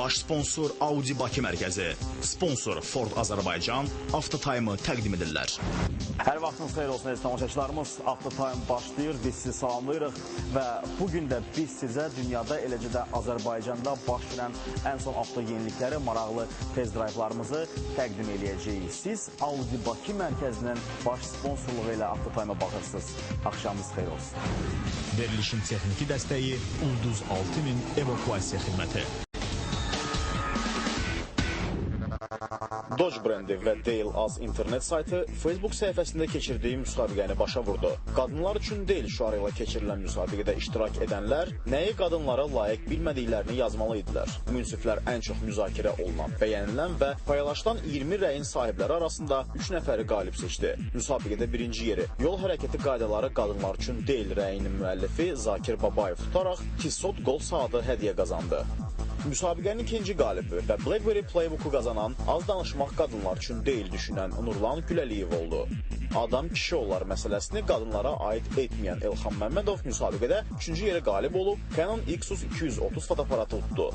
Baş sponsor Audi Bakı mərkəzi, sponsor Ford Azərbaycan Avtotime'ı təqdim edirlər. Hər vaxtınız xeyir olsun, tamaşaçılarımız. Avtotime başlayır, biz sizi salamlayırıq və bugün də biz sizə dünyada, eləcə də Azərbaycanda baş verən ən son avto yenilikləri, maraqlı test drive'larımızı təqdim edəcəyik. Siz Audi Bakı mərkəzinin baş sponsorluğu ilə Avtotime'a baxırsınız. Axşamınız xeyir olsun. Verilişin texniki dəstəyi Ulduz 6000 evakuasiya xidməti. Dodge brendi və Dale Az internet saytı Facebook səhifəsində keçirdiyi müsabiqəni başa vurdu. Qadınlar üçün deyil şüarı ilə keçirilən müsabiqədə iştirak edənlər nəyi qadınlara layiq bilmədiklərini yazmalı idilər. Münsiflər ən çox müzakirə olunan, bəyənilən və paylaşılan 20 rəyin sahibləri arasında 3 nəfəri qalib seçdi. Müsabiqədə birinci yeri yol hərəkəti qaydaları qadınlar üçün deyil rəyinin müəllifi Zakir Babayev tutaraq Tissot qol saatı hədiyyə qazandı. Müsabiqənin ikinci qalibi və BlackBerry Playbook-u qazanan az danışmaq qadınlar üçün deyil düşünən Nurlan Güləliyev oldu. Adam kişi olar məsələsini qadınlara aid etməyən Elxan Məmmədov müsabiqədə 3-cü yerə qalib olub Canon Xus 230 fotoaparatı tutdu.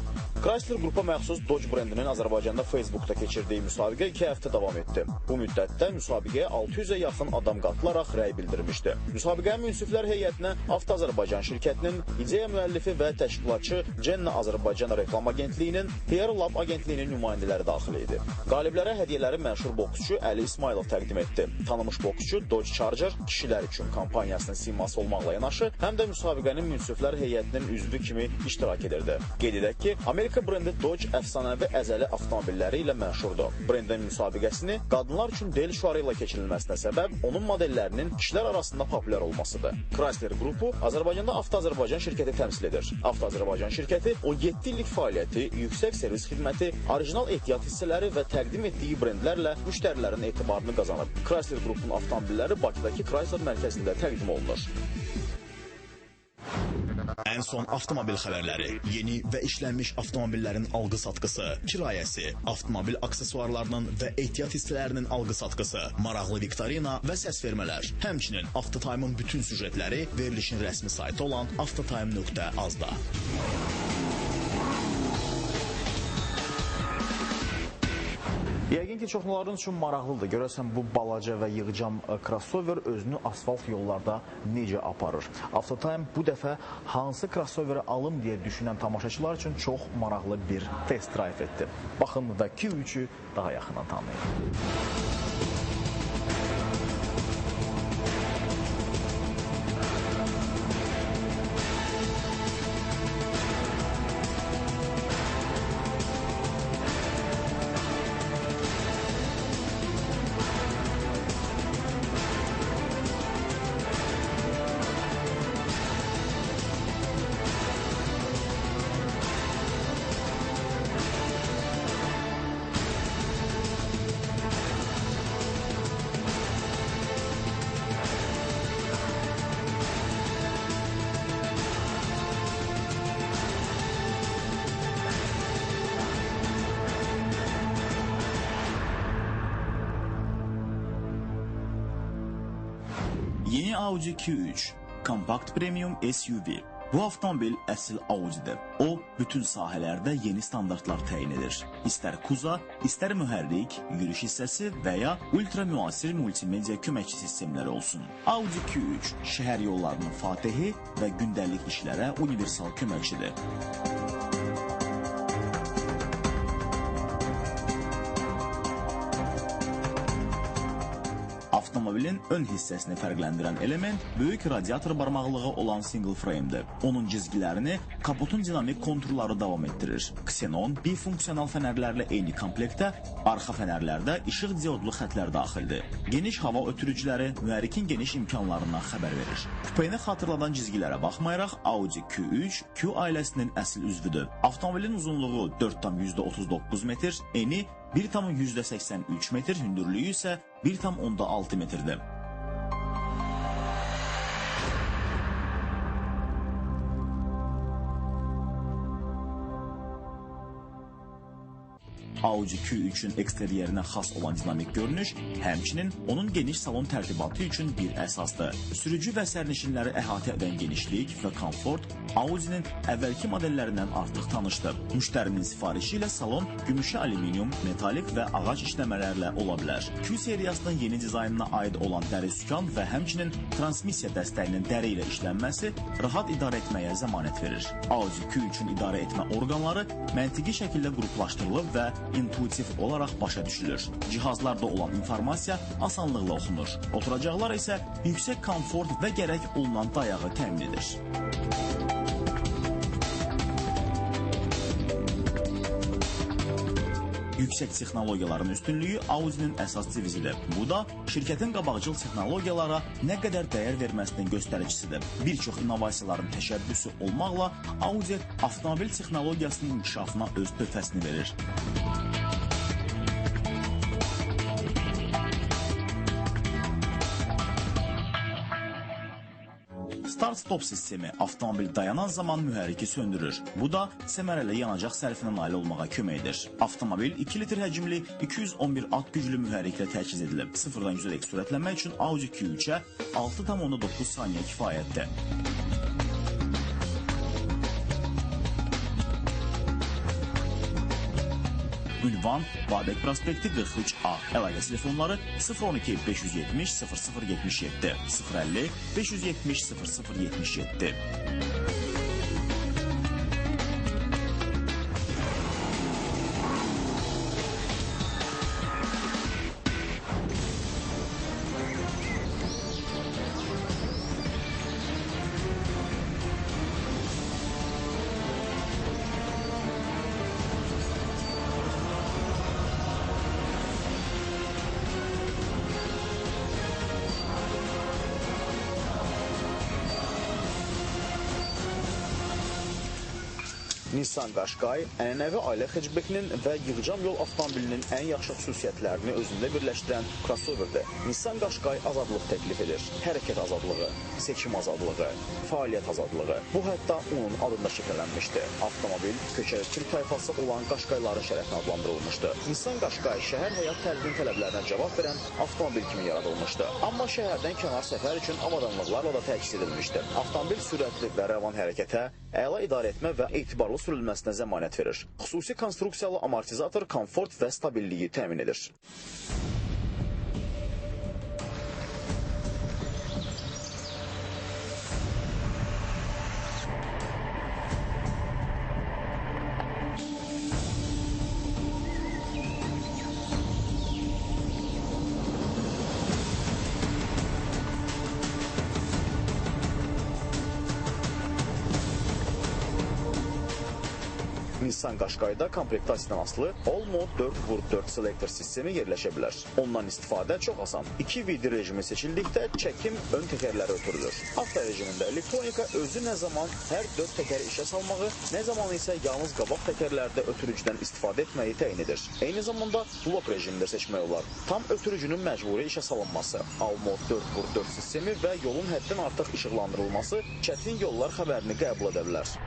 Chrysler qrupa məxsus Dodge brendinin Azərbaycanda Facebookda keçirdiyi müsabiqə 2 həftə davam etdi. Bu müddətdə müsabiqəyə 600-ə yaxın adam qatılaraq rəy bildirmişdi. Müsabiqəyə münsiflər heyətinə Avto Azərbaycan şirkətinin ideya müəllifi və təşkilatçı Cenna Azərbaycan Reklam Agentliyinin, PR Lab Agentliyinin nümayəndələri daxil idi. Qaliblərə hədiyyələri məşhur boksçu Əli İsmailov təqdim etdi. Tanınmış boksçu Dodge Charger kişilər üçün kampaniyasının siması olmaqla yanaşı, həm də müsabiqənin münsiflər heyətinin üzvü kimi iştirak edirdi. Qeyd edək ki, Amerika brendi Dodge əfsanəvi əzəli avtomobilləri ilə məşhurdur. Brendin müsabiqəsini qadınlar üçün deyil şüarı ilə keçirilməsinə səbəb onun modellərinin kişilər arasında populyar olmasıdır. Chrysler qrupu Azərbaycanda Avto Azərbaycan şirkəti təmsil edir. Avto Azərbaycan şirkəti o 7 illik fəaliyyəti, yüksək servis xidməti, orijinal ehtiyat hissələri və təqdim etdiyi brendlərlə müştərilərin etibarını qazanıb. Chrysler qrupunun avtomobilləri Bakıdakı Chrysler mərkəzində təqdim olunur. Ən son avtomobil xəbərləri, yeni və işlənmiş avtomobillərin alqı-satqısı, kirayəsi, avtomobil aksesuarlarının və ehtiyat hissələrinin alqı-satqısı, maraqlı viktorina və səsvermələr. Həmçinin Avtotime'ın bütün süjetləri verilişin rəsmi saytı olan avtotime.az-da. Yəqin ki, çoxluların üçün maraqlıdır. Görəsən, bu balaca və yığcam crossover özünü asfalt yollarda necə aparır? Avtotime bu dəfə hansı crossoveri alım deyə düşünən tamaşaçılar üçün çox maraqlı bir test drive etdi. Baxın və Q3-ü daha yaxından tanıyın. Yeni Audi Q3 kompakt premium SUV. Bu avtomobil əsl Audi'dir. O, bütün sahələrdə yeni standartlar təyin edir. İstər kuza, istər mühərrik, yürüyüş hissəsi və ya ultra müasir multimedia köməkçi sistemləri olsun. Audi Q3 şəhər yollarının fatehi və gündəlik işlərə universal köməkçidir. Avtomobilin ön hissəsini fərqləndirən element böyük radiator barmaqlığı olan single frame-dir. Onun cizgilərini kapotun dinamik konturları davam etdirir. Xenon bifunksional fənərlərlə eyni komplektdə, arxa fənərlərdə işıq diodlu xətlər daxildir. Geniş hava ötürücüləri mühərrikin geniş imkanlarından xəbər verir. Kupeni xatırladan cizgilərə baxmayaraq Audi Q3 Q ailəsinin əsl üzvüdür. Avtomobilin uzunluğu 4,39 metr, eni 1,83 metr, hündürlüyü isə 1,6 metrdir. Audi Q3-ün eksteryerinə xas olan dinamik görünüş, həmçinin onun geniş salon tərtibatı üçün bir əsasdır. Sürücü və sərnişinləri əhatə edən genişlik və komfort Audi-nin əvvəlki modellərindən artıq tanışdır. Müştərinin sifarişi ilə salon gümüşü, alüminium, metalik və ağac işləmələrlə ola bilər. Q seriyasının yeni dizaynına aid olan dəri sükan və həmçinin transmissiya dəstəyinin dəri ilə işlənməsi rahat idarə etməyə zəmanət verir. Audi Q3-ün idarə etmə orqanları məntiqi şəkildə qruplaşdırılıb və intuitiv olaraq başa düşülür. Cihazlarda olan informasiya asanlıqla oxunur. Oturacaqlar isə yüksək komfort və gərək olunan dayağı təmin edir. Yüksək texnologiyaların üstünlüyü Audi-nin əsas devizidir. Bu da şirkətin qabaqcıl texnologiyalara nə qədər dəyər verməsinin göstəricisidir. Bir çox innovasiyaların təşəbbüsü olmaqla Audi avtomobil texnologiyasının inkişafına öz töhfəsini verir. Start-stop sistemi avtomobil dayanan zaman mühərriki söndürür. Bu da səmərəli yanacaq sərfinə nail olmağa kömək edir. Avtomobil 2 litr həcmli 211 at güclü mühərriklə təchiz edilib. 0-dan 100-ə sürətlənmək üçün Audi Q3-ə 6,9 saniyə kifayətdir. Ünvan Babək prospekti 43A. Əlaqə telefonları 012 570 0077 050 570 0077. Nissan Qashqai ənənəvi ailə hatchbackinin və yığcam yol avtomobilinin ən yaxşı xüsusiyyətlərini özündə birləşdirən crossoverdir. Nissan Qashqai azadlıq təklif edir. Hərəkət azadlığı, seçim azadlığı, fəaliyyət azadlığı. Bu hətta onun adında şifrələnmişdi. Avtomobil köçəri türk tayfası olan Qashqaiların şərəfinə adlandırılmışdı. Nissan Qashqai şəhər həyat tərzinin tələblərinə cavab verən avtomobil kimi yaradılmışdı. Amma şəhərdən kənar səfər üçün avadanlıqlarla da təchiz edilmişdi. Avtomobil sürətli və rəvan hərəkətə, əla idarə etmə və etibarlı sürülməsinə zəmanət verir. Xüsusi konstruksiyalı amortizator komfort və stabilliyi təmin edir. Nissan Qashqai'da komplektasiyadan asılı All-Mode 4x4 Selector sistemi yerləşə bilər. Ondan istifadə çox asan. 2 VD rejimi seçildikdə çəkim ön təkərləri ötürülür. Avto rejimində elektronika özü nə zaman hər 4 təkəri işə salmağı, nə zaman isə yalnız qabaq təkərlərdə ötürücüdən istifadə etməyi təyin edir. Eyni zamanda blok rejimində seçmək olar. Tam ötürücünün məcburi işə salınması, All-Mode 4x4 sistemi və yolun həddən artıq işıqlandırılması çətin yollar xəbərini qəbul edə bilər.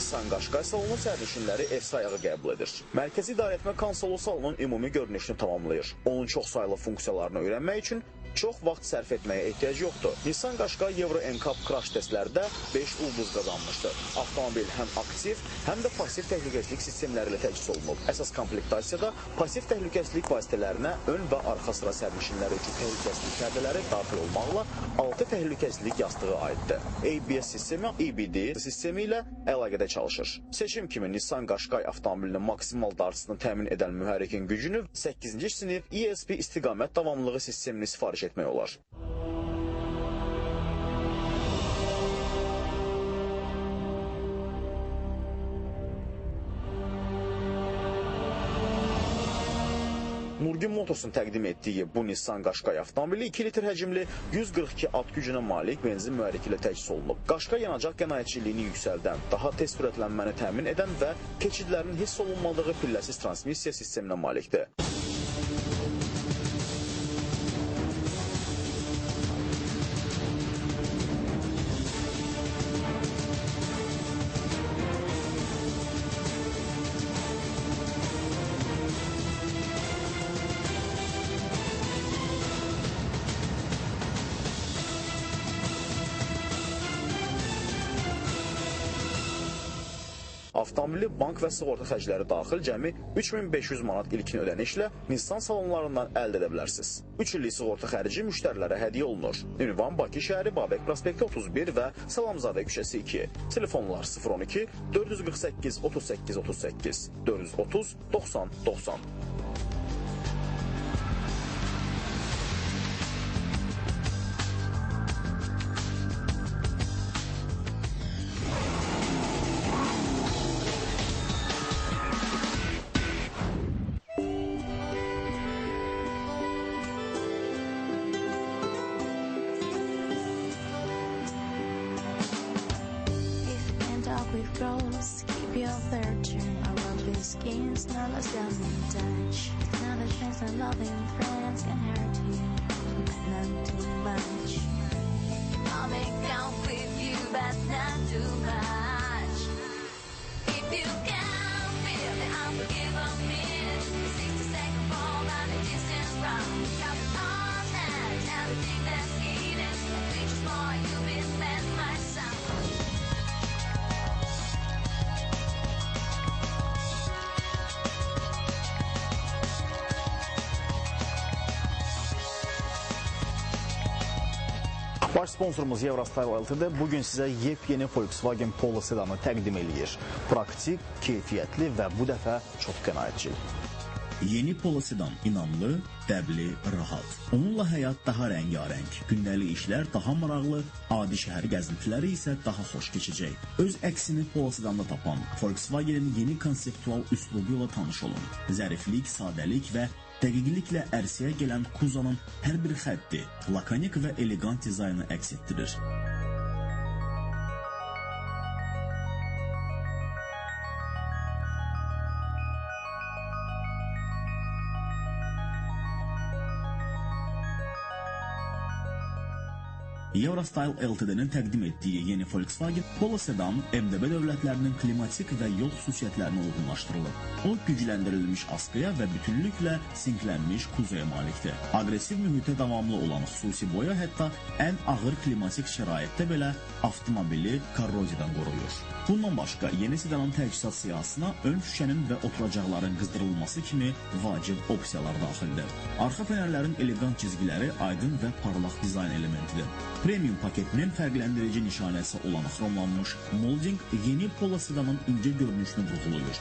Nissan Qashqai salonu sərnişinləri ev sayağı qəbul edir. Mərkəzi idarəetmə konsolu salonun ümumi görünüşünü tamamlayır. Onun çox saylı funksiyalarını öyrənmək üçün çox vaxt sərf etməyə ehtiyac yoxdur. Nissan Qashqai Euro NCAP crash testlərdə 5 ulduz qazanmışdır. Avtomobil həm aktiv, həm də pasiv təhlükəsizlik sistemləri ilə təchiz olunub. Əsas komplektasiyada pasiv təhlükəsizlik vasitələrinə ön və arxa sıra sərnişinləri üçün təhlükəsizlik pərdələri daxil olmaqla 6 təhlükəsizlik yastığı aiddir. ABS sistemi EBD sistemi ilə əlaqədə çalışır. Seçim kimi Nissan Qashqai avtomobilinin maksimal darısını təmin edən mühərrikin gücünü 8-ci sinif ESP istiqamət davamlılığı sistemini sifariş etmək olar. Nurgün Motorsun təqdim etdiyi bu Nissan Qashqai avtomobili 2 litr həcmli 142 at gücünə malik benzin mühərriki ilə təchiz olunub. Qashqai yanacaq qənaətçiliyini yüksəldən, daha tez sürətlənməni təmin edən və keçidlərin hiss olunmadığı pilləsiz transmissiya sisteminə malikdir. Avtomobili bank və sığorta xərcləri daxil cəmi 3500 manat ilkin ödənişlə Nissan salonlarından əldə edə bilərsiniz. 3 illik sığorta xərci müştərilərə hədiyyə olunur. Ünvan Bakı şəhəri Babək prospekti 31 və Salamzadə küçəsi 2. Telefonlar 012 448 38 38 430 90 90. With rose, keep your virtune. I love your skins, now let's get in touch. Now the chance of loving friends can hurt you, but not too much. I'll make out with you, but not too much. If you can feel the unforgivable miss, 60-second fall on a distant run. Got it all night, everything that's hidden. Reaches more, you've been meant my son. Baş sponsorumuz Eurostyle Ltd bugün sizə yepyeni Volkswagen Polo sedanı təqdim eləyir. Praktik, keyfiyyətli və bu dəfə çox qənaətçil. Yeni Polo sedan inamlı, dəbli, rahat. Onunla həyat daha rəngarəng, gündəlik işlər daha maraqlı, adi şəhər gəzintiləri isə daha xoş keçəcək. Öz əksini Polo sedanda tapan Volkswagenin yeni konseptual üslubu ilə tanış olun. Zəriflik, sadəlik və dəqiqliklə ərsəyə gələn Kuzanın hər bir xətti lakonik və elegant dizaynı əks etdirir. Eurostyle Ltd-nin təqdim etdiyi yeni Volkswagen Polo sedan MDB dövlətlərinin klimatik və yol xüsusiyyətlərinə uyğunlaşdırılıb. O, gücləndirilmiş askıya və bütünlüklə sinklənmiş kuzaya malikdir. Aqressiv mühitə davamlı olan xüsusi boya hətta ən ağır klimatik şəraitdə belə avtomobili korroziyadan qoruyur. Bundan başqa, yeni sedanın təchizat siyahısına ön şüşənin və oturacaqların qızdırılması kimi vacib opsiyalar daxildir. Arxa fənərlərin elegant cizgiləri aydın və parlaq dizayn elementidir. Premium paketinin fərqləndirici nişanəsi olan xromlanmış molding yeni Polo sedanın incə görünüşünü vurğulayır.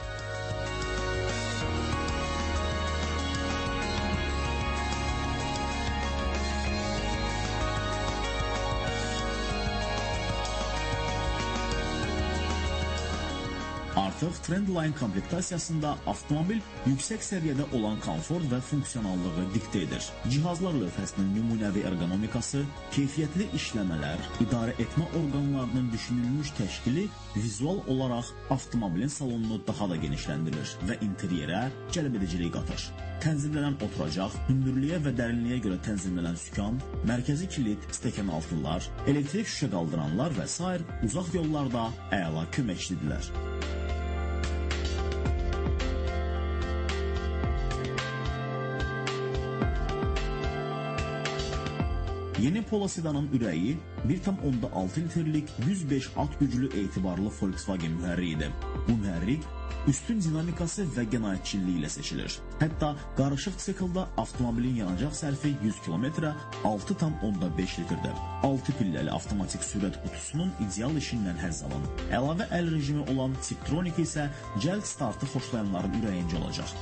Artıq Trendline komplektasiyasında avtomobil yüksək səviyyədə olan komfort və funksionallığı diktə edir. Cihazlar lövhəsinin nümunəvi ergonomikası, keyfiyyətli işləmələr, idarə etmə orqanlarının düşünülmüş təşkili vizual olaraq avtomobilin salonunu daha da genişləndirir və interyerə cəlbedicilik qatır. Tənzimlənən oturacaq, hündürlüyə və dərinliyə görə tənzimlənən sükan, mərkəzi kilit, stəkan altılar, elektrik şüşə qaldıranlar və sair uzaq yollarda əla köməkçidirlər. Yeni Polo sedanın ürəyi 1,6 litrlik 105 at güclü etibarlı Volkswagen mühərriyidir. Bu mühərrik üstün dinamikası və qənaətçiliyi ilə seçilir. Hətta qarışıq siklda avtomobilin yanacaq sərfi 100 km 6,5 litrdir. 6 pilləli avtomatik sürət qutusunun ideal işindən həzz alın. Əlavə əl rejimi olan Tiptronic isə cəld startı xoşlayanların ürəyincə olacaq.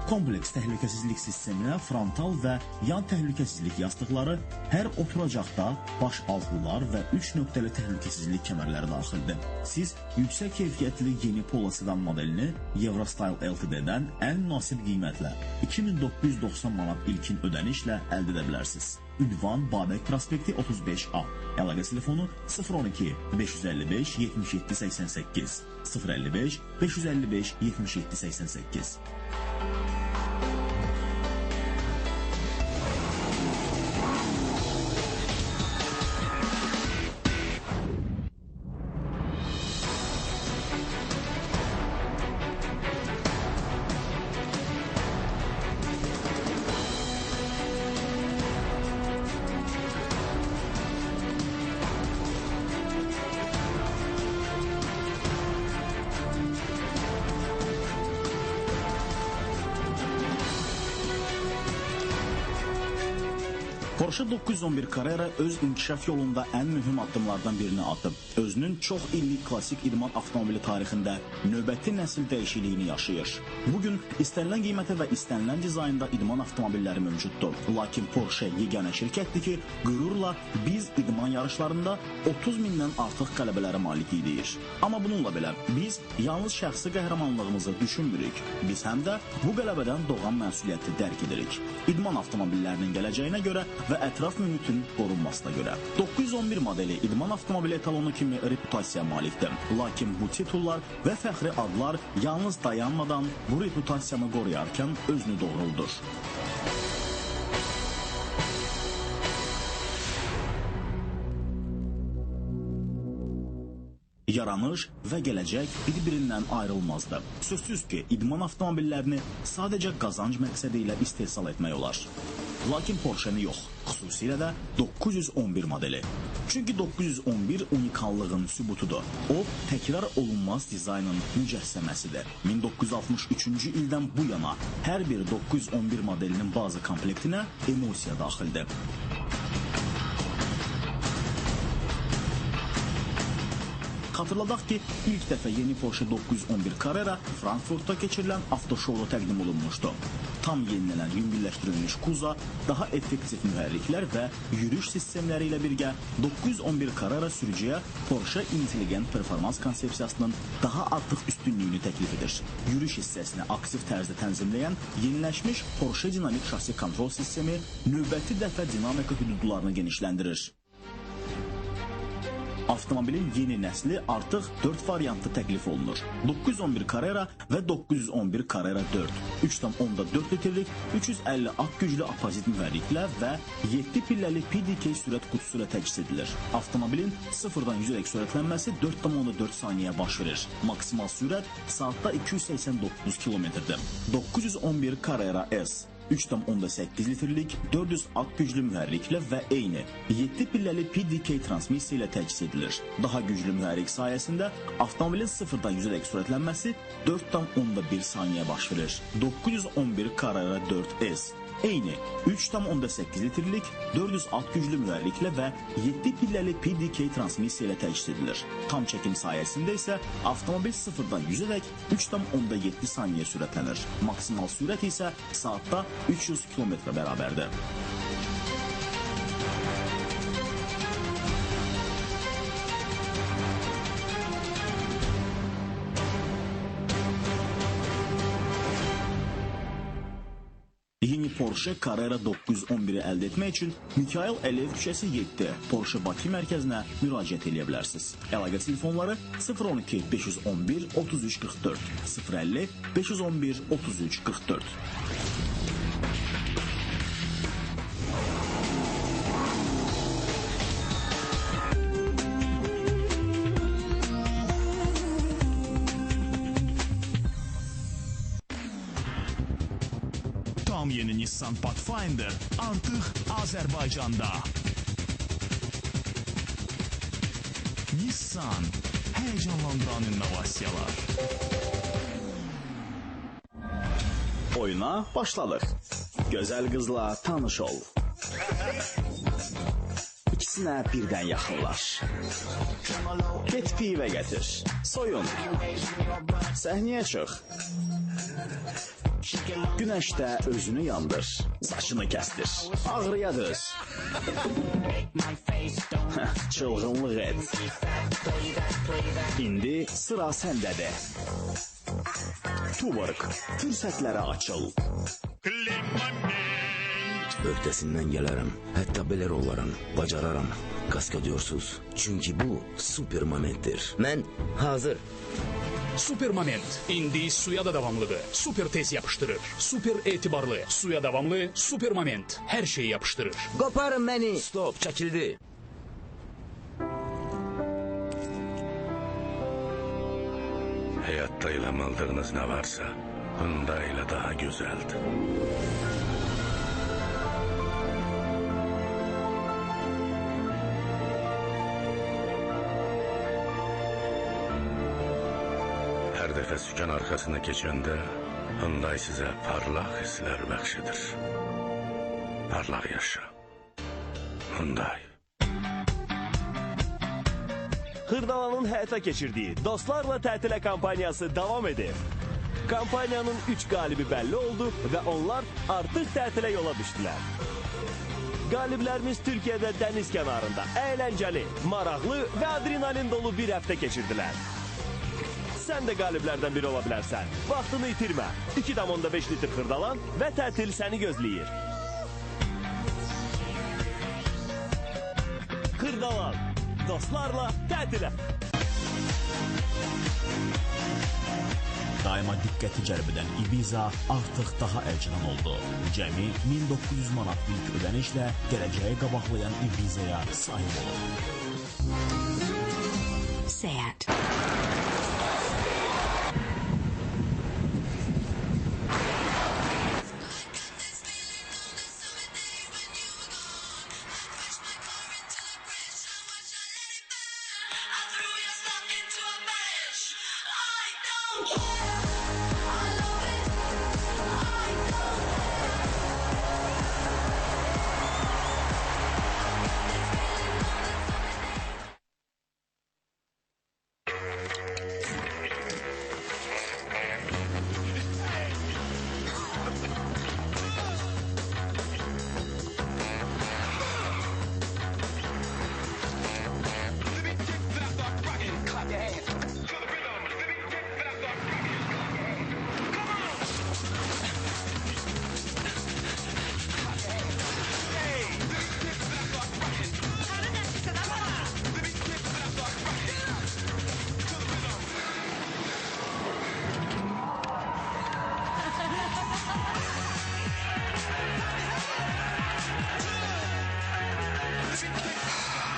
Kompleks təhlükəsizlik sisteminə frontal və yan təhlükəsizlik yastıqları, hər oturacaqda baş altlılar və 3 nöqtəli təhlükəsizlik kəmərləri daxildir. Siz yüksək keyfiyyətli yeni Polo sedan modelini Eurostyle Ltd-dən ən münasib qiymətlə 2990 manat ilkin ödənişlə əldə edə bilərsiniz. Ünvan Babək prospekti 35A. Əlaqə telefonu 012 555 77 88 055 555 77 88. Porsche 911 Carrera öz inkişaf yolunda ən mühüm addımlardan birini atıb. Özünün çox illik klassik idman avtomobili tarixində növbəti nəsil dəyişikliyini yaşayır. Bugün istənilən qiymətə və istənilən dizaynda idman avtomobilləri mövcuddur. Lakin Porsche yeganə şirkətdir ki, qürurla biz idman yarışlarında 30 mindən artıq qələbələrə malik idik. Amma bununla belə biz yalnız şəxsi qəhrəmanlığımızı düşünmürük. Biz həm də bu qələbədən doğan məsuliyyəti dərk edirik. İdman avtomobillərinin gələcəyinə görə və ətraf mühitin qorunmasına görə. 911 modeli idman avtomobili etalonu kimi reputasiyaya malikdir. Lakin bu titullar və fəxri adlar yalnız dayanmadan bu reputasiyanı qoruyarkən özünü doğruldur. Yaranış və gələcək bir-birindən ayrılmazdı. Sözsüz ki, idman avtomobillərini sadəcə qazanc məqsədi ilə istehsal etmək olar. Lakin Porsche-ni yox, xüsusilə də 911 modeli. Çünki 911 unikallığın sübutudur. O, təkrar olunmaz dizaynın mücəssəməsidir. 1963-cü ildən bu yana hər bir 911 modelinin bazı komplektinə emosiya daxildir. Xatırladaq ki, ilk dəfə yeni Porsche 911 Carrera Frankfurtda keçirilən avtoşovda təqdim olunmuşdu. Tam yenilənən yüngülləşdirilmiş kuza, daha effektiv mühərriklər və yürüyüş sistemləri ilə birgə 911 Carrera sürücüyə Porsche intelligent performans konsepsiyasının daha artıq üstünlüyünü təklif edir. Yürüyüş hissəsini aktiv tərzdə tənzimləyən yeniləşmiş Porsche dinamik şasi kontrol sistemi növbəti dəfə dinamika hüdudlarını genişləndirir. Avtomobilin yeni nəsli artıq 4 variantlı təklif olunur. 911 Carrera və 911 Carrera 4. 3.4 litrlik 350 at güclü apozit mühərriklə və 7 pilləli PDK sürət qutusu ilə təchiz edilir. Avtomobilin 0-dan 100-ə sürətlənməsi 4.4 saniyəyə baş verir. Maksimal sürət saatda 289 km-dir. 911 Carrera S 3.8 litrlik 400 at güclü mühərriklə və eyni 7 pilləli PDK transmissiya ilə təchiz edilir. Daha güclü mühərrik sayəsində avtomobilin 0-dan 100-ə səslənməsi 4.1 saniyə baş verir. 911 Carrera 4S eyni 3.8 litrlik 400 at güclü mühərriklə və 7 pilləli PDK transmissiya ilə təchiz edilir. Tam çəkim sayəsində isə avtomobil 0-dan 100-ə 3.7 saniyə sürətlənir. Maksimal sürət isə saatda 300 km bərabərdir. Yeni Porsche Carrera 911-i əldə etmək üçün Mikhail Əliyev küçəsi 7 Porsche Bakı mərkəzinə müraciət edə bilərsiniz. Əlaqə telefonları 012 511 33 44 050 511 33 44. Tam yeni Nissan Pathfinder artıq Azərbaycanda. Nissan, həyəcanlandıran innovasiyalar. Oyuna başladıq. Gözəl qızla tanış ol. İkisi Hepsinə birdən yaxınlaş. Get pivə gətir. Soyun. Səhnəyə çıx. Güneşdə özünü yandır. Saçını kəstir. Ağrıya düz. Çılğınlıq et. İndi sıra səndədir. Tuborg. Fürsətlərə açıl. Öhdəsindən gələrəm. Hətta belə olarım. Bacararam. Kaskadıyorsuz. Çünki bu super momentdir. Mən hazır. Super moment. İndi suya da davamlıdır. Super tez yapıştırır. Super etibarlı. Suya davamlı. Super moment. Hər şeyi yapıştırır. Qoparın məni. Stop, çəkildi. Hayatta ilamadığınız ne varsa, bunda ile daha güzeldi. Her defa sükan arkasına geçende, Hyundai size parlak hisler bəxş Parlak yaşa. Hyundai. Hırdalanın həyata keçirdiyi Dostlarla Tətilə kampaniyası davam edir. Kampaniyanın 3 qalibi bəlli oldu və onlar artıq tətilə yola düşdülər. Qaliblərimiz Türkiyədə dəniz kənarında əyləncəli, maraqlı və adrenalin dolu bir həftə keçirdilər. Sən də qaliblərdən biri ola bilərsən. Vaxtını itirmə. 2,5 litr xırdalan və tətil səni gözləyir. Xırdalan. Dostlarla tətilə. Daima diqqəti cəlb edən Ibiza artıq daha əlçatan oldu. Cəmi 1900 manat ilk ödənişlə gələcəyi qabaqlayan Ibiza'ya sahib olub. Seat.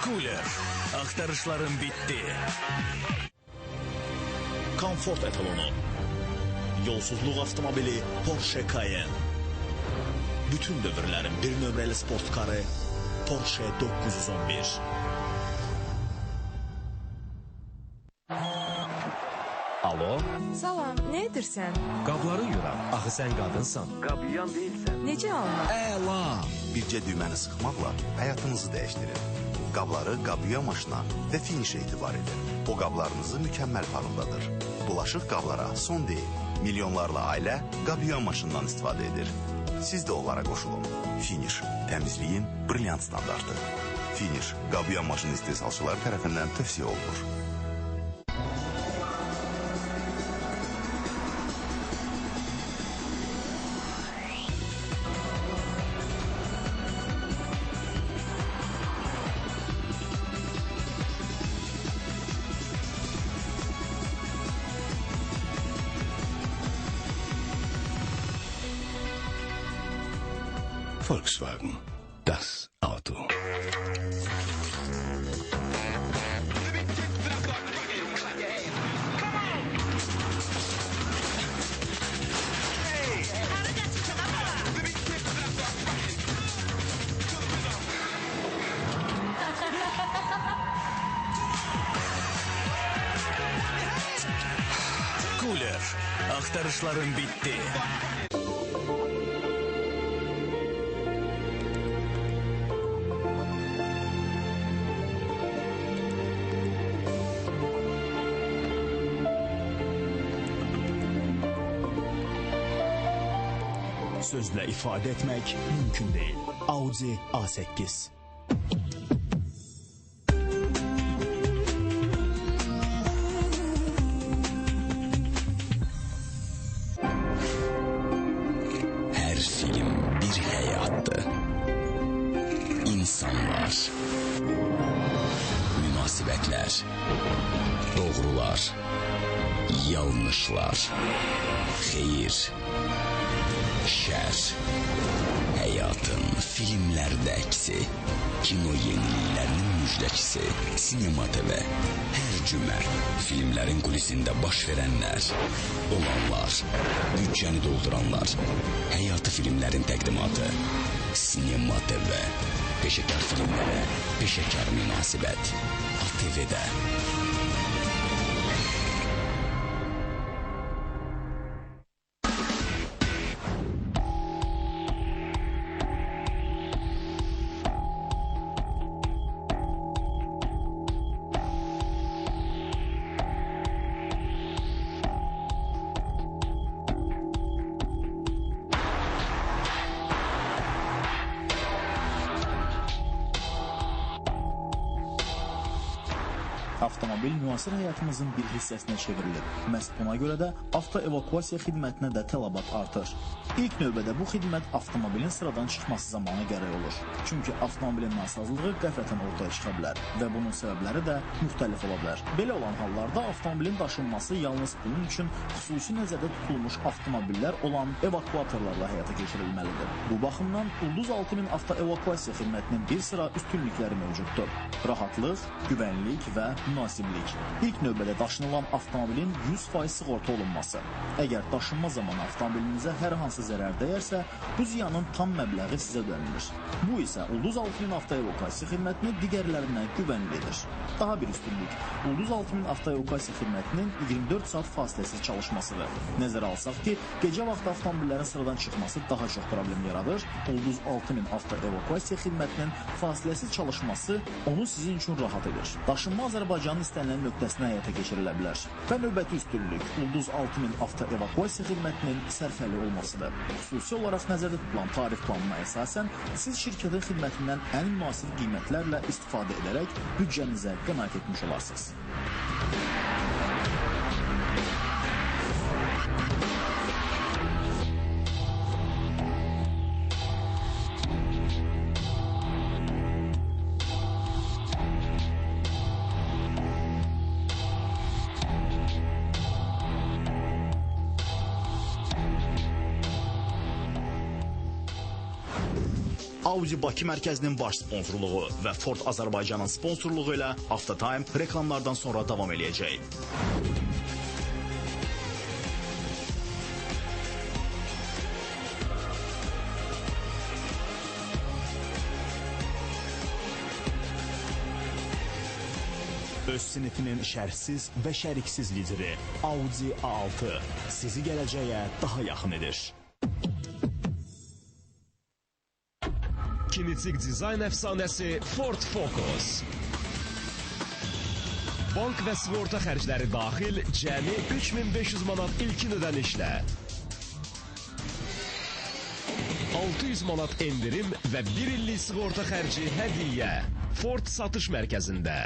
Cooler. Axtarışların bitdi. Komfort etalonu. Yolsuzluq avtomobili Porsche Cayenne. Bütün dövrlərin bir nömrəli sportkarı Porsche 911. Alo? Salam, nə edirsən? Qabları yuram. Axı sən qadınsan. Qab yuyan deyilsən. Necə alınır? Əla. Bircə düyməni sıxmaqla həyatınızı dəyişdirir. Qabları qabıya maşına və finişə etibar edir. O qablarınızı mükəmməl parıldadır. Bulaşıq qablara son deyil. Milyonlarla ailə qabıya maşından istifadə edir. Siz də onlara qoşulun. Finish, təmizliyin brilyant standartı. Finish, qabıya maşın istehsalçıları tərəfindən tövsiyə olunur. Volkswagen, das Auto. Cooler. Axtarışların bitdi. Sözlə ifadə etmək mümkün deyil. Audi A8. Hər film bir həyatdır. İnsanlar, münasibətlər, doğrular, yanlışlar, xeyir, şər, həyatın filmlərdə əksi, kino yeniliklərinin müjdəçisi, Sinema TV, hər cümə, filmlərin kulisində baş verənlər, olanlar, bütçəni dolduranlar, həyatı filmlərin təqdimatı, Sinema TV, peşəkar filmlərə, peşəkar münasibət, ATV-də. Avtomobil müasir həyatımızın bir hissəsinə çevrilir. Məhz buna görə də avtoevakuasiya xidmətinə də tələbat artır. İlk növbədə bu xidmət avtomobilin sıradan çıxması zamanı gərək olur. Çünki avtomobilin nasazlığı qəflətən ortaya çıxa bilər və bunun səbəbləri də müxtəlif ola bilər. Belə olan hallarda avtomobilin daşınması yalnız bunun üçün xüsusi nəzərdə tutulmuş avtomobillər olan evakuatorlarla həyata keçirilməlidir. Bu baxımdan Ulduz 6000 avtoevakuasiya xidmətinin bir sıra üstünlükləri mövcuddur. Rahatlıq, güvənlik və münasiblik. İlk növbədə daşınılan avtomobilin 100% sığorta olunması. Əgər daşınma zamanı avtomobilinizə hər hansı zərər dəyərsə, bu ziyanın tam məbləği sizə ödənilir. Bu isə Ulduz 6000 avtoevakuasiya xidmətini digərlərindən güvənlidir. Daha bir üstünlük, Ulduz 6000 avtoevakuasiya xidmətinin 24 saat fasiləsiz çalışmasıdır. Nəzərə alsaq ki, gecə vaxtı avtomobillərin sıradan çıxması daha çox problem yaradır. Ulduz 6000 avtoevakuasiya xidmətinin fasiləsiz çalışması onu sizin üçün rahat edir. Daşınma Azərbaycanın istənilən nöqtəsinə həyata keçirilə bilər. Və növbəti üstünlük Ulduz 6000 avtoevakuasiya xidmətinin sərfəli olmasıdır. Xüsusi olaraq nəzərdə tutulan tarif planına əsasən siz şirkətin xidmətindən ən münasib qiymətlərlə istifadə edərək büdcənizə qənaət etmiş olarsınız. Audi Bakı mərkəzinin baş sponsorluğu və Ford Azərbaycanın sponsorluğu ilə Автотайм reklamlardan sonra davam eləyəcək. Öz sinifinin şərhsiz və şəriksiz lideri Audi A6 sizi gələcəyə daha yaxın edir. Kinetik dizayn əfsanəsi Ford Focus. Bank və sığorta xərcləri daxil cəmi 3500 manat ilkin ödənişlə. 600 manat endirim və 1 illik sığorta xərci hədiyyə. Ford satış mərkəzində.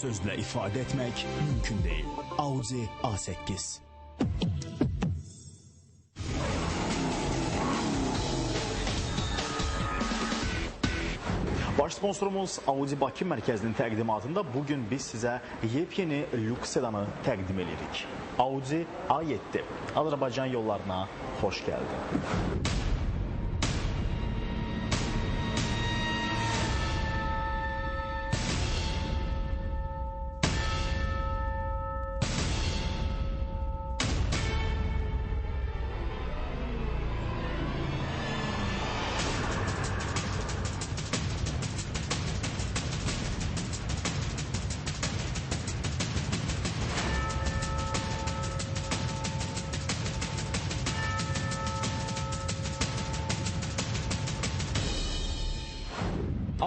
Sözlə ifadə etmək mümkün deyil. Audi A8. Baş sponsorumuz Audi Bakı mərkəzinin təqdimatında bugün biz sizə yepyeni lüks sedanı təqdim edirik. Audi A7. Azərbaycan yollarına xoş gəldin.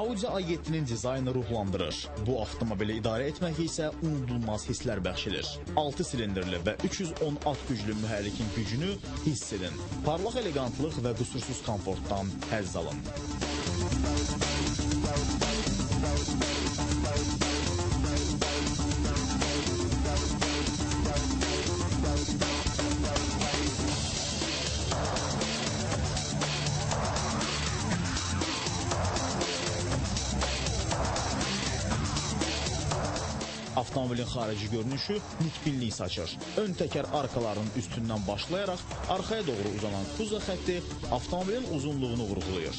Audi A7-nin dizaynı ruhlandırır. Bu avtomobili idarə etmək isə unudulmaz hisslər bəxş edir. 6 silindrli və 310 at güclü mühərrikin gücünü hiss edin. Parlaq elegantlıq və qüsursuz komfortdan həzz alın. Avtomobilin xarici görünüşü nikbinlik saçır. Ön təkər arkalarının üstündən başlayaraq arxaya doğru uzanan kuza xətti avtomobilin uzunluğunu vurğulayır.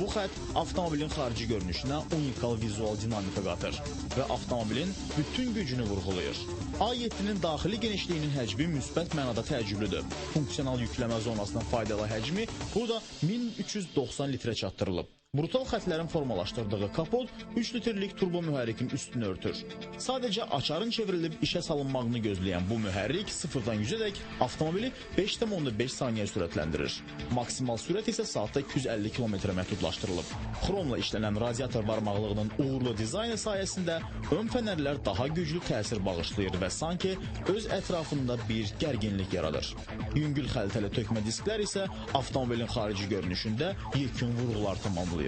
Bu xətt avtomobilin xarici görünüşünə unikal vizual dinamika qatır və avtomobilin bütün gücünü vurğulayır. A7-nin daxili genişliyinin həcmi müsbət mənada təəccüblüdür. Funksional yükləmə zonasının faydalı həcmi burada 1390 litrə çatdırılıb. Brutal xətlərin formalaşdırdığı kapot 3 litrlik turbo mühərrikin üstünü örtür. Sadəcə açarın çevrilib işə salınmağını gözləyən bu mühərrik 0-dan 100-ədək avtomobili 5,5 saniyə sürətləndirir. Maksimal sürət isə saatda 250 km məhdudlaşdırılıb. Xromla işlənən radiator barmaqlığının uğurlu dizaynı sayəsində ön fənərlər daha güclü təsir bağışlayır və sanki öz ətrafında bir gərginlik yaradır. Yüngül xəltəli tökmə disklər isə avtomobilin xarici görünüşündə yekun vurğular tamamlayır.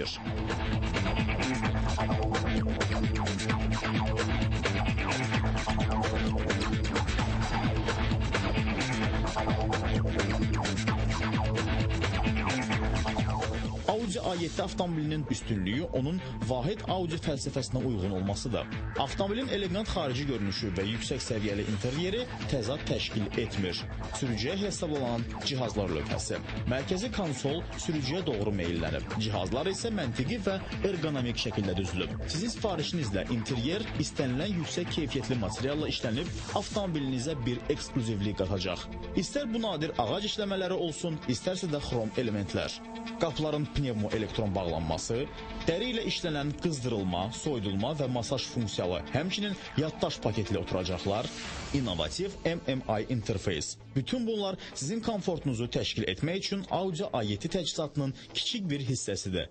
Audi A7 avtomobilinin üstünlüyü onun vahid Audi fəlsəfəsinə uyğun olmasıdır. Avtomobilin elegant xarici görünüşü və yüksək səviyyəli interyeri təzad təşkil etmir. Sürücüyə hesablanan cihazlar lövhəsi. Mərkəzi konsol sürücüyə doğru meyllənib. Cihazlar isə məntiqi və ergonomik şəkildə düzülüb. Sizin sifarişinizlə interyer istənilən yüksək keyfiyyətli materialla işlənib avtomobilinizə bir ekskluzivlik qatacaq. İstər bu nadir ağac işləmələri olsun, istərsə də xrom elementlər. Qapıların pnevmoelektron bağlanması, dəri ilə işlənən qızdırılma, soyudulma və masaj funksiyalı, həmçinin yaddaş paketli oturacaqlar, innovativ MMI interfeys. Bütün bunlar sizin komfortunuzu təşkil etmək üçün Audi A7 təchizatının kiçik bir hissəsidir.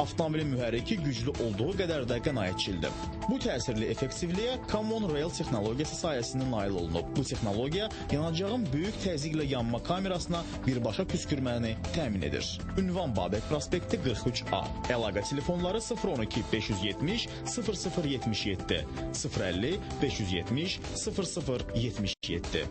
Avtomobilin mühərriki güclü olduğu qədər də qənaətçildir. Bu təsirli effektivliyə Common Rail texnologiyası sayəsində nail olunub. Bu texnologiya yanacağın böyük təzyiqlə yanma kamerasına birbaşa püskürməni təmin edir. Ünvan Babək prospekti 43A. Əlaqə telefonları 012 570 0077 050 570 0077.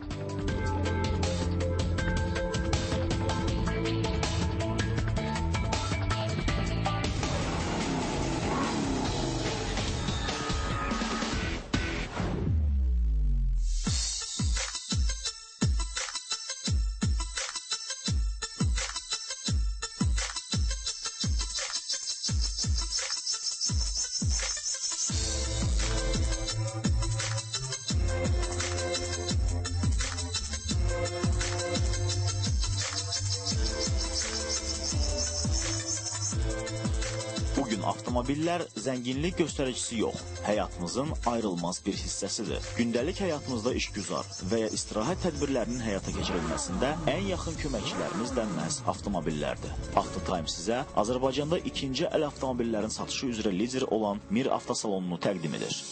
Avtomobillər zənginlik göstəricisi yox, həyatımızın ayrılmaz bir hissəsidir. Gündəlik həyatımızda işgüzar və ya istirahət tədbirlərinin həyata keçirilməsində ən yaxın köməkçilərimiz də məhz avtomobillərdir. Avtotime sizə Azərbaycanda ikinci əl avtomobillərin satışı üzrə lider olan Mir avtosalonunu təqdim edir.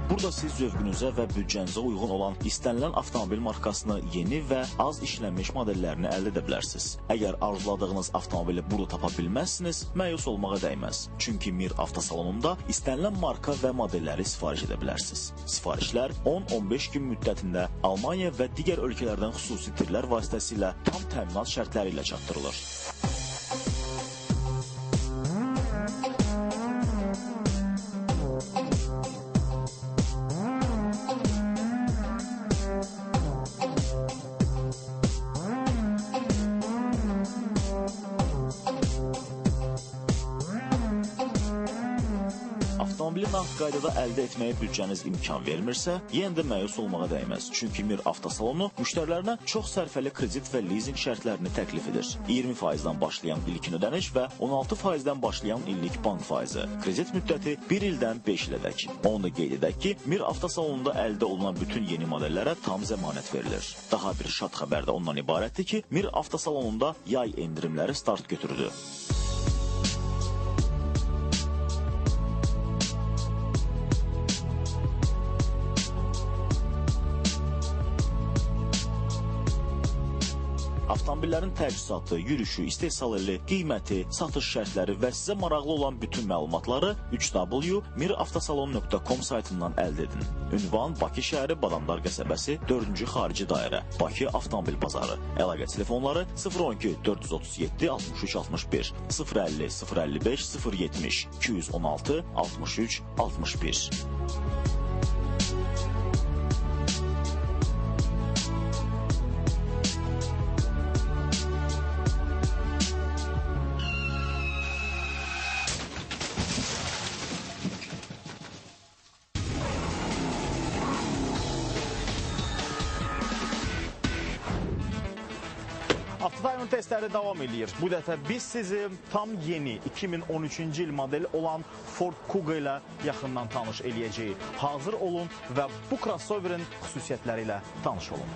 Burada siz zövqünüzə və büdcənizə uyğun olan istənilən avtomobil markasını yeni və az işlənmiş modellərini əldə edə bilərsiniz. Əgər arzuladığınız avtomobili burada tapa bilməzsiniz, məyus olmağa dəyməz. Çünki Mir avtosalonunda istənilən marka və modelləri sifariş edə bilərsiniz. Sifarişlər 10-15 gün müddətində Almaniya və digər ölkələrdən xüsusi tirlər vasitəsilə tam təminat şərtləri ilə çatdırılır. avtomobili nağd qaydada əldə etməyə büdcəniz imkan vermirsə, yenə də məyus olmağa dəyməz. Çünki Mir avtosalonu müştərilərinə çox sərfəli kredit və lizinq şərtlərini təklif edir. 20%-dən başlayan ilkin ödəniş və 16%-dən başlayan illik bank faizi. Kredit müddəti 1 ildən 5 ilədək. Onu da qeyd edək ki, Mir avtosalonunda əldə olunan bütün yeni modellərə tam zəmanət verilir. Daha bir şad xəbər də ondan ibarətdir ki, Mir avtosalonunda yay endirimləri start götürdü. Avtomobillərin təchizatı, yürüşü, istehsal ili, qiyməti, satış şərtləri və sizə maraqlı olan bütün məlumatları 3w.miravtosalon.com saytından əldə edin. Ünvan Bakı şəhəri Badamdar qəsəbəsi 4-cü xarici dairə, Bakı avtomobil bazarı. Əlaqə telefonları 012 437 63 61, 050 055 070, 216 63 61. Avtotayımın testləri davam edir. Bu dəfə biz sizi tam yeni 2013-cü il modeli olan Ford Kuga ilə yaxından tanış eləyəcəyik. Hazır olun və bu crossoverin xüsusiyyətləri ilə tanış olun.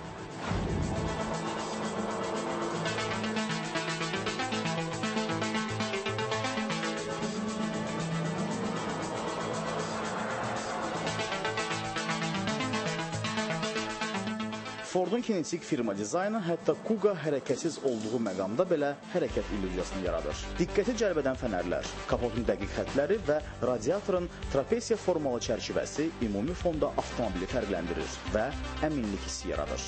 Ford'un kinetik firma dizaynı hətta Kuga hərəkətsiz olduğu məqamda belə hərəkət illüziyasını yaradır. Diqqəti cəlb edən fənərlər, kapotun dəqiq xətləri və radiatorun trapesiya formalı çərçivəsi ümumi fonda avtomobili fərqləndirir və əminlik hissi yaradır.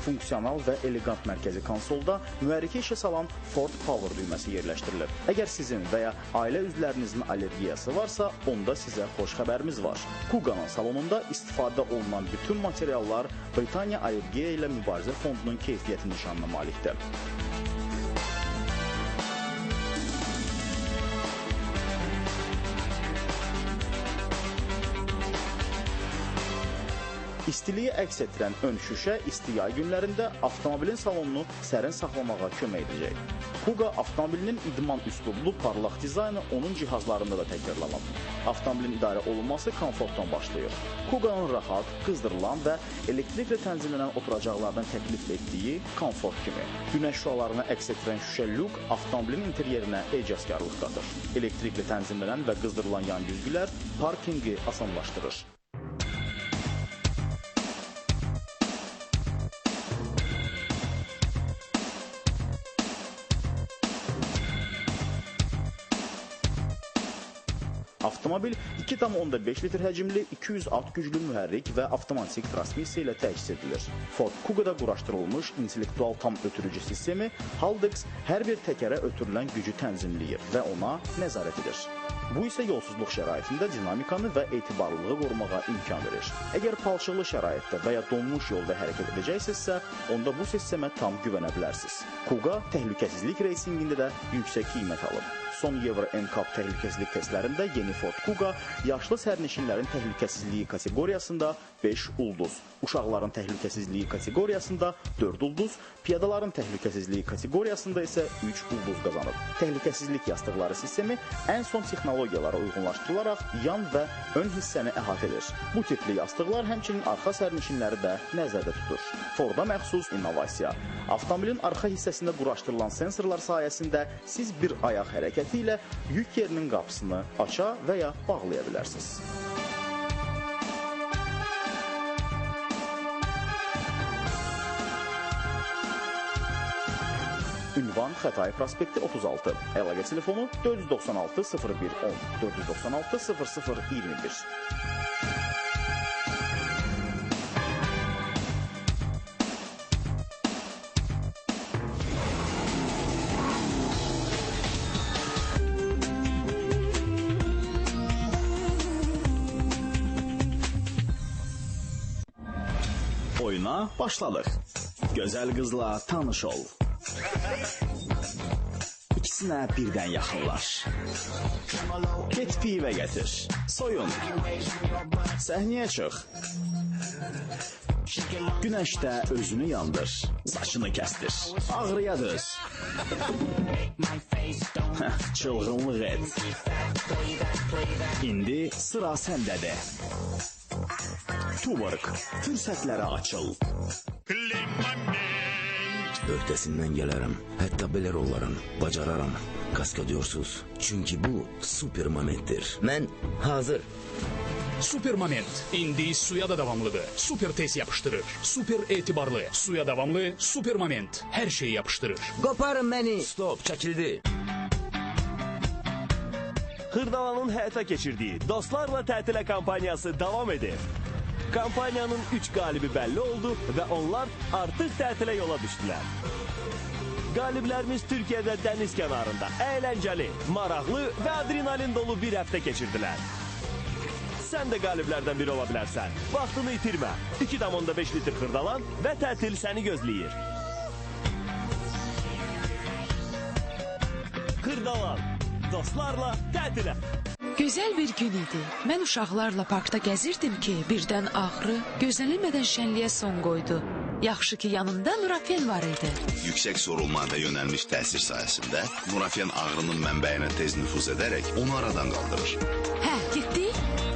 Funksional və elegant mərkəzi konsolda mühərriki işə salan Ford Power düyməsi yerləşdirilib. Əgər sizin və ya ailə üzvlərinizin allergiyası varsa, onda sizə xoş xəbərimiz var. Kuga'nın salonunda istifadə olunan bütün materiallar Britaniya Allergiya ilə Mübarizə Fondunun keyfiyyəti nişanına malikdir. İstiliyi əks etdirən ön şüşə isti yay günlərində avtomobilin salonunu sərin saxlamağa kömək edəcək. Kuga avtomobilinin idman üslublu parlaq dizaynı onun cihazlarında da təkrarlanıb. Avtomobilin idarə olunması komfortdan başlayır. Kuga'nın rahat, qızdırılan və elektriklə tənzimlənən oturacaqlardan təklif etdiyi komfort kimi. Günəş şüalarını əks etdirən şüşə lük avtomobilin interyerinə ecazkarlıq qatır. Elektriklə tənzimlənən və qızdırılan yan güzgülər parkingi asanlaşdırır. Avtomobil 2,5 litr həcmli 200 at güclü mühərrik və avtomatik transmissiya ilə təchiz edilir. Ford Kuga'da quraşdırılmış intellektual tam ötürücü sistemi Haldex hər bir təkərə ötürülən gücü tənzimləyir və ona nəzarət edir. Bu isə yolsuzluq şəraitində dinamikanı və etibarlılığı qorumağa imkan verir. Əgər palçıqlı şəraitdə və ya donmuş yolda hərəkət edəcəksinizsə, onda bu sistemə tam güvənə bilərsiniz. Kuga təhlükəsizlik reysinqində də yüksək qiymət alıb. Son Euro NCAP təhlükəsizlik testlərində yeni Ford Kuga yaşlı sərnişinlərin təhlükəsizliyi kateqoriyasında 5 ulduz, uşaqların təhlükəsizliyi kateqoriyasında 4 ulduz, piyadaların təhlükəsizliyi kateqoriyasında isə 3 ulduz qazanıb. Təhlükəsizlik yastıqları sistemi ən son texnologiyalara uyğunlaşdırılaraq yan və ön hissəni əhatə edir. Bu tipli yastıqlar həmçinin arxa sərnişinləri də nəzərdə tutur. Ford'a məxsus innovasiya. Avtomobilin arxa hissəsində quraşdırılan sensorlar sayəsində siz bir ayaq hərəkəti ilə yük yerinin qapısını aça və ya bağlaya bilərsiniz. Ünvan Xətai prospekti 36. Əlaqə telefonu 496 0110 496 0021. Oyuna başladıq. Gözəl qızla tanış ol. İkisinə birdən yaxınlaş. Get pivə gətir. Soyun. Səhnəyə çıx. Günəşdə özünü yandır. Saçını kəstir. Ağrıya döz. Çılğınlıq et. İndi sıra səndədir. Tuborg. Fürsətlərə açıl. Öhdəsindən gələrəm. Hətta belə rollarım. Bacararam. Kaskadyorsuz. Çünki bu super momentdir. Mən hazır. Super moment. İndi suya da davamlıdır. Super tez yapıştırır. Super etibarlı. Suya davamlı super moment. Hər şeyi yapıştırır. Qoparın məni. Stop, çəkildi. Xırdalanın həyata keçirdiyi Dostlarla Tətilə kampaniyası davam edir. Kampaniyanın 3 qalibi bəlli oldu və onlar artıq tətilə yola düşdülər. Qaliblərimiz Türkiyədə dəniz kənarında əyləncəli, maraqlı və adrenalin dolu bir həftə keçirdilər. Sən də qaliblərdən biri ola bilərsən. Vaxtını itirmə. 2,5 litr xırdalan və tətil səni gözləyir. Xırdalan. Dostlarla tətilə. Gözəl bir gün idi. Mən uşaqlarla parkda gəzirdim ki, birdən ağrı gözlənilmədən şənliyə son qoydu. Yaxşı ki, yanımda Nurafen var idi. Yüksək sorulmada yönəlmiş təsir sayəsində Nurafen ağrının mənbəyinə tez nüfuz edərək onu aradan qaldırır. Hə, getdi?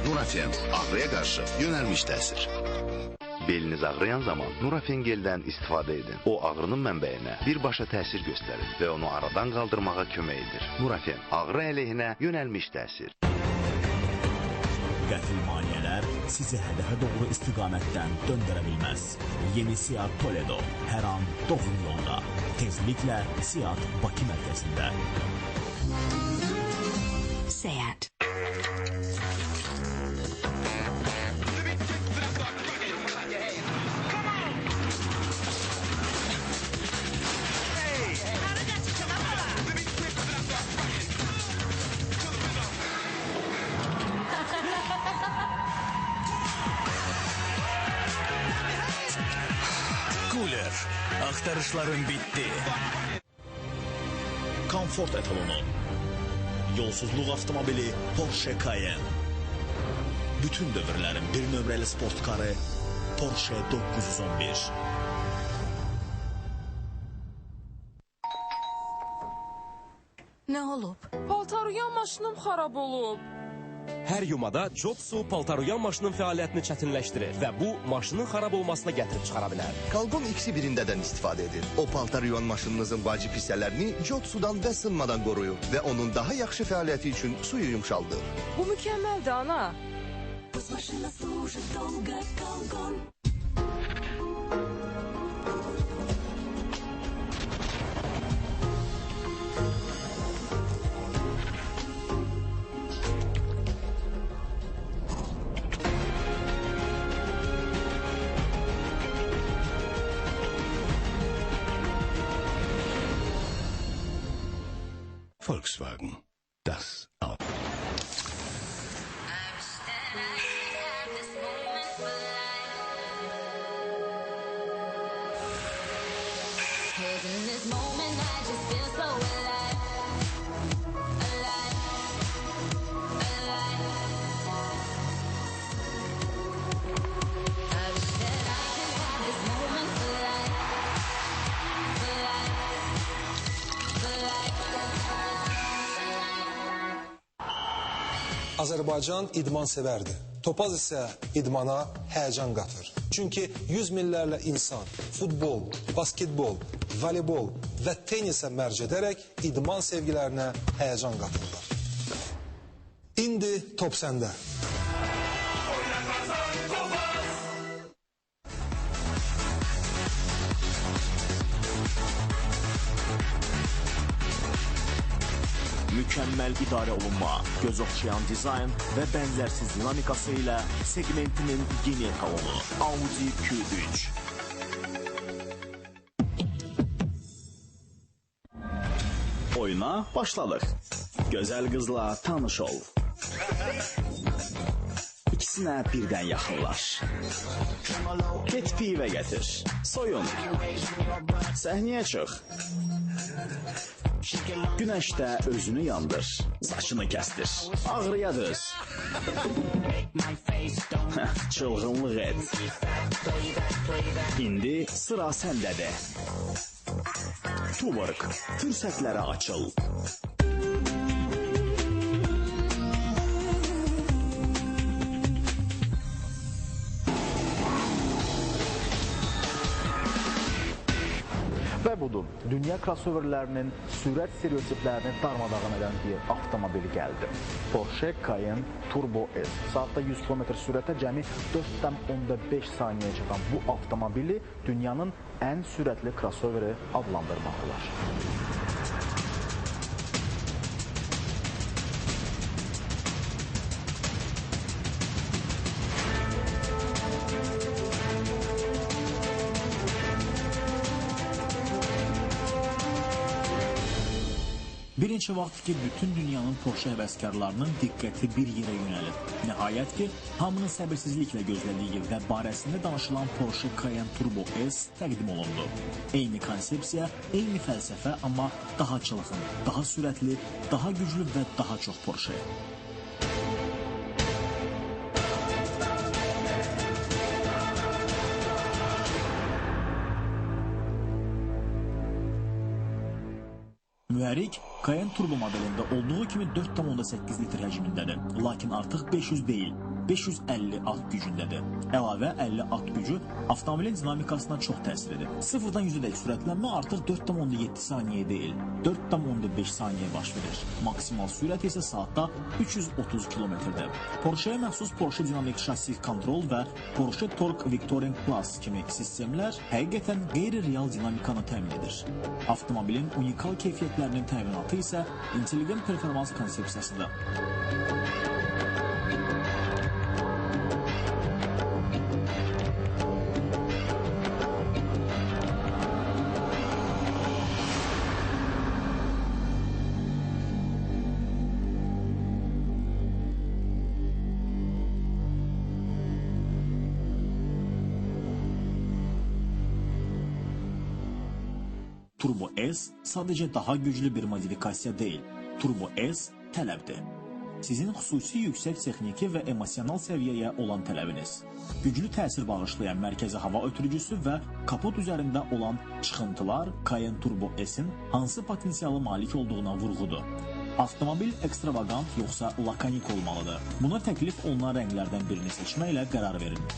Nurafen ağrıya qarşı yönəlmiş təsir. Beliniz ağrıyan zaman Nurafen geldən istifadə edin. O ağrının mənbəyinə birbaşa təsir göstərir və onu aradan qaldırmağa kömək edir. Nurafen ağrı əleyhinə yönəlmiş təsir. Qəfil maneələr sizi hədəfə doğru istiqamətdən döndərə bilməz. Yeni Seat Toledo hər an doğru yolda. Tezliklə Seat Bakı mərkəzində. Seat. Cooler. Axtarışların bitdi. Komfort etalonu. Yolsuzluq avtomobili Porsche Cayenne. Bütün dövrlərin bir nömrəli sportkarı Porsche 911. Nə olub? Paltaryuyan maşınım xarab olub. Hər yumada Jobsu paltaryuyan maşının fəaliyyətini çətinləşdirir və bu maşının xarab olmasına gətirib çıxara bilər. Kalgon X1-dədən istifadə edin. O paltaryuyan maşınınızın vacib hissələrini Jobsudan və sınmadan qoruyur və onun daha yaxşı fəaliyyəti üçün suyu yumşaldır. Bu mükəmməldir, ana. Volkswagen, das Auto. Azərbaycan idman sevərdir. Topaz isə idmana həyəcan qatır. Çünki yüz minlərlə insan futbol, basketbol, voleybol və tenisə mərc edərək idman sevgilərinə həyəcan qatırlar. İndi top səndə. Mükəmməl idarə olunma, göz oxşayan dizayn və bənzərsiz dinamikası ilə segmentinin yeni etalonu Audi Q3. Oyuna başladıq. Gözəl qızla tanış ol. İkisinə birdən yaxınlaş. Get pivə gətir. Soyun. Səhnəyə çıx. Günəşdə özünü yandır. Saçını kəstir. Ağrıya düz. Çılğınlıq et. İndi sıra səndədir. Tuborg. Fürsətlərə açıl. Və budur, dünya crossoverlərinin sürət stereotiplərini darmadağın edən bir avtomobil gəldi. Porsche Cayenne Turbo S. Saatda 100 km sürətə cəmi 4,5 saniyəyə çatan bu avtomobili dünyanın ən sürətli crossoveri adlandırmaq olar. Bir neçə vaxt ki, bütün dünyanın Porsche həvəskarlarının diqqəti bir yerə yönəlib. Nəhayət ki, hamının səbirsizliklə gözlədiyi və barəsində danışılan Porsche Cayenne Turbo S təqdim olundu. Eyni konsepsiya, eyni fəlsəfə, amma daha çılğın, daha sürətli, daha güclü və daha çox Porsche. Mühərrik Cayenne Turbo modelində olduğu kimi 4,8 litr həcmindədir, lakin artıq 500 deyil, 550 at gücündədir. Əlavə 50 at gücü avtomobilin dinamikasına çox təsir edir. 0-dan 100-ə sürətlənmə artıq 4,7 saniyə deyil, 4,5 saniyə baş verir. Maksimal sürət isə saatda 330 km-dir. Porsche-yə məxsus Porsche Dinamik Şassi Kontrol və Porsche Torque Victorine Plus kimi sistemlər həqiqətən qeyri-real dinamikanı təmin edir. Avtomobilin unikal keyfiyyətlərinin təminatı isə intelligent performans konsepsiyasıdır. Turbo S sadəcə daha güclü bir modifikasiya deyil. Turbo S tələbdir. Sizin xüsusi yüksək texniki və emosional səviyyəyə olan tələbiniz. Güclü təsir bağışlayan mərkəzi hava ötürücüsü və kapot üzərində olan çıxıntılar Cayenne Turbo S-in hansı potensialı malik olduğuna vurğudur. Avtomobil ekstravagant yoxsa lakanik olmalıdır. Buna təklif olunan rənglərdən birini seçməklə qərar verin.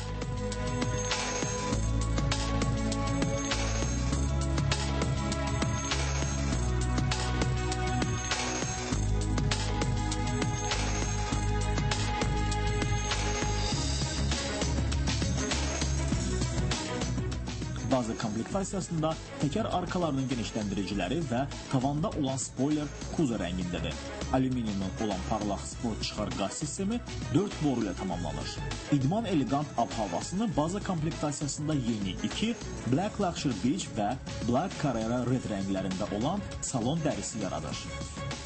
Bazı komplektasiyasında təkər arkalarının genişləndiriciləri və tavanda olan spoiler kuza rəngindədir. Alüminiumdan olan parlaq sport çıxar qaz sistemi 4 boru ilə tamamlanır. İdman elegant ab-havasını baza komplektasiyasında yeni 2 Black Luxury Beach və Black Carrera Red rənglərində olan salon dərisi yaradır.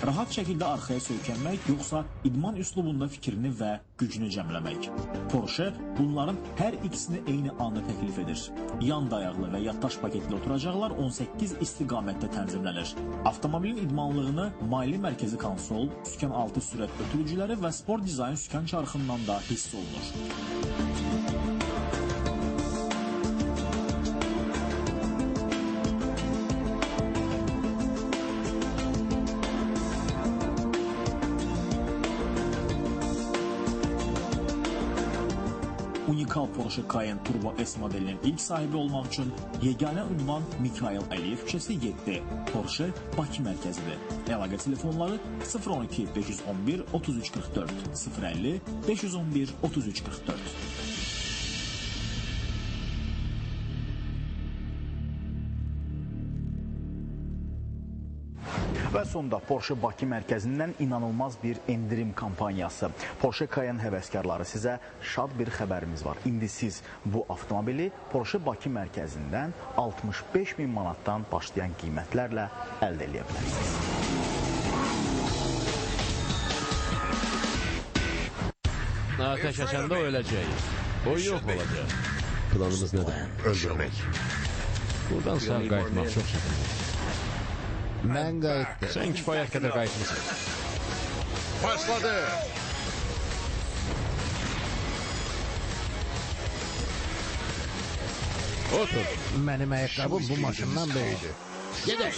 Rahat şəkildə arxaya söykənmək yoxsa idman üslubunda fikrini və gücünü cəmləmək. Porsche bunların hər ikisini eyni anda təklif edir. Yan dayaqlı və yaddaş paketli oturacaqlar 18 istiqamətdə tənzimlənir. Avtomobilin idmanlığını maili mərkəzi konsol, sükan altı sürət ötürücüləri və sport dizayn sükan çarxından da hiss olunur. Unikal Porsche Cayenne Turbo S modelinin ilk sahibi olmaq üçün yeganə ünvan Mikhail Aliyev küçəsi 7, Porsche Bakı mərkəzidir. Əlaqə telefonları 012 511 3344, 050 511 3344. Və sonda Porsche Bakı mərkəzindən inanılmaz bir endirim kampaniyası. Porsche Cayenne həvəskarları sizə şad bir xəbərimiz var. İndi siz bu avtomobili Porsche Bakı mərkəzindən 65.000 manatdan başlayan qiymətlərlə əldə edə bilərsiniz. Ateş açanda öləcəyik. O yox olacaq. Planımız nədir? Öldürmək. Buradan sağ qayıtmaq çox çətindir. Mən qayıtdım. Sən kifayət qədər qayıtmışsın. Başladı. Otur. Mənim ayaqqabım bu maşından böyüdü. Gedək.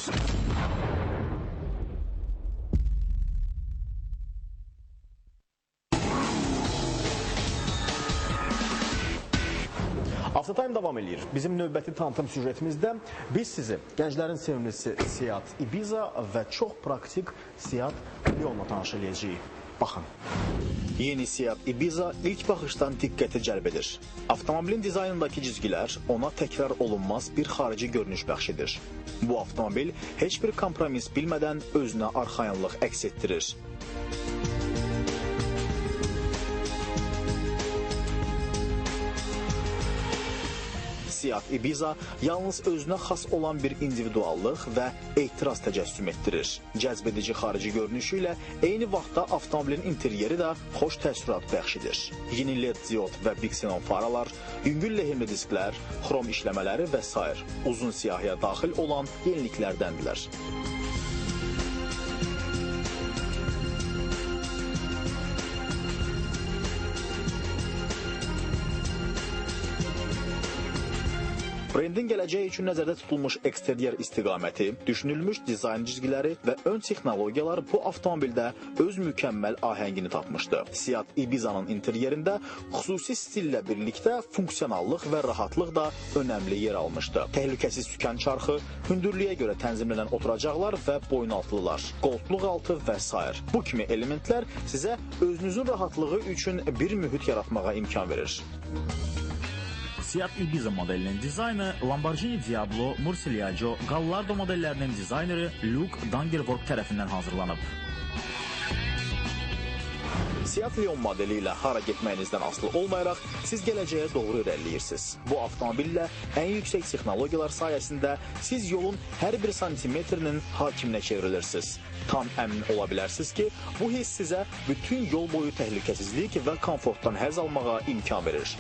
Avtotime davam edir. Bizim növbəti tanıtım süjetimizdə biz sizi gənclərin sevimlisi Seat Ibiza və çox praktik Seat Leon'la tanış edəcəyik. Baxın. Yeni Seat Ibiza ilk baxışdan diqqəti cəlb edir. Avtomobilin dizaynındakı cizgilər ona təkrar olunmaz bir xarici görünüş bəxş edir. Bu avtomobil heç bir kompromis bilmədən özünə arxayınlıq əks etdirir. Seat Ibiza yalnız özünə xas olan bir individuallıq və etiraz təcəssüm etdirir. Cəzb edici xarici görünüşü ilə eyni vaxtda avtomobilin interyeri də xoş təəssürat bəxş edir. Yeni LED diod və big xenon faralar, yüngül lehimli disklər, xrom işləmələri və s. uzun siyahıya daxil olan yeniliklərdəndirlər. Brendin gələcəyi üçün nəzərdə tutulmuş eksteryer istiqaməti, düşünülmüş dizayn cizgiləri və ön texnologiyalar bu avtomobildə öz mükəmməl ahəngini tapmışdı. Seat Ibiza'nın interyerində xüsusi stillə birlikdə funksionallıq və rahatlıq da önəmli yer almışdı. Təhlükəsiz sükan çarxı, hündürlüyə görə tənzimlənən oturacaqlar və boyunaltılılar, qoltuq altı və s. Bu kimi elementlər sizə özünüzün rahatlığı üçün bir mühit yaratmağa imkan verir. Seat Ibiza modelinin dizaynı Lamborghini Diablo, Murcielago, Gallardo modellərinin dizayneri Luke Dangerwork tərəfindən hazırlanıb. Seat Leon modeli ilə hara getməyinizdən asılı olmayaraq, siz gələcəyə doğru irəliləyirsiniz. Bu avtomobillə ən yüksək texnologiyalar sayəsində siz yolun hər bir santimetrinin hakiminə çevrilirsiniz. Tam əmin ola bilərsiniz ki, bu hiss sizə bütün yol boyu təhlükəsizlik və komfortdan həzz almağa imkan verir.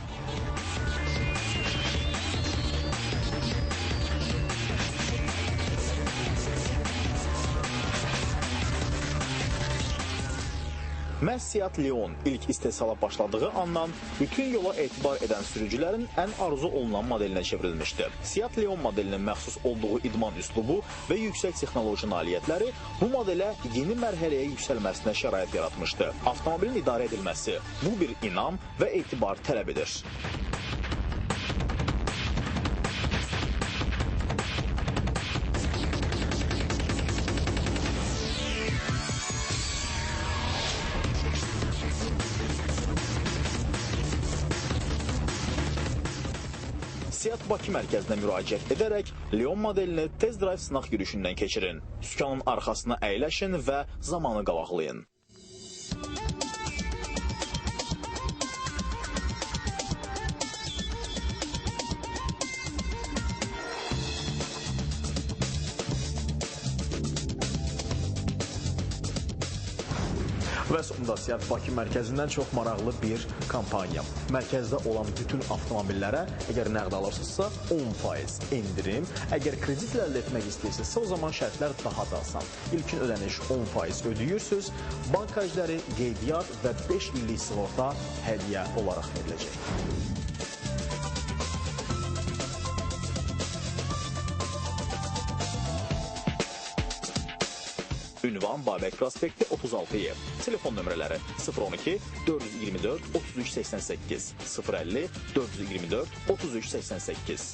Məhz Seat Leon ilk istehsala başladığı andan bütün yola etibar edən sürücülərin ən arzu olunan modelinə çevrilmişdi. Seat Leon modelinin məxsus olduğu idman üslubu və yüksək texnoloji nailiyyətləri bu modelə yeni mərhələyə yüksəlməsinə şərait yaratmışdı. Avtomobilin idarə edilməsi bu bir inam və etibar tələb edir. Seat Bakı mərkəzinə müraciət edərək Leon modelini test drive sınaq yürüyüşündən keçirin. Sükanın arxasına əyləşin və zamanı qabaqlayın. Və sonunda Seat Bakı mərkəzindən çox maraqlı bir kampaniya. Mərkəzdə olan bütün avtomobillərə əgər nəqd alırsınızsa 10% endirim. Əgər kreditlə əldə etmək istəyirsinizsə, o zaman şərtlər daha da asan. İlkin ödəniş 10% ödəyirsiniz, bank xərcləri, qeydiyyat və 5 illik sığorta hədiyyə olaraq veriləcək. Ünvan Babək prospekti 36-yı. Telefon nömrələri 012 424 33 88 050 424 33 88.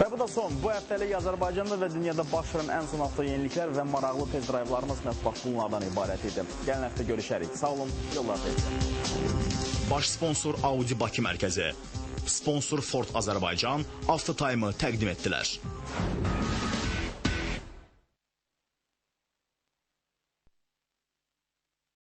Və bu da son. Bu həftəlik Azərbaycanda və dünyada baş verən ən son avto yeniliklər və maraqlı test drive'larımız məhz bax bunlardan ibarət idi. Gələn həftə görüşərik. Sağ olun, yollarda edin. Baş sponsor Audi Bakı mərkəzi, sponsor Ford Azərbaycan Avtotime'ı təqdim etdilər.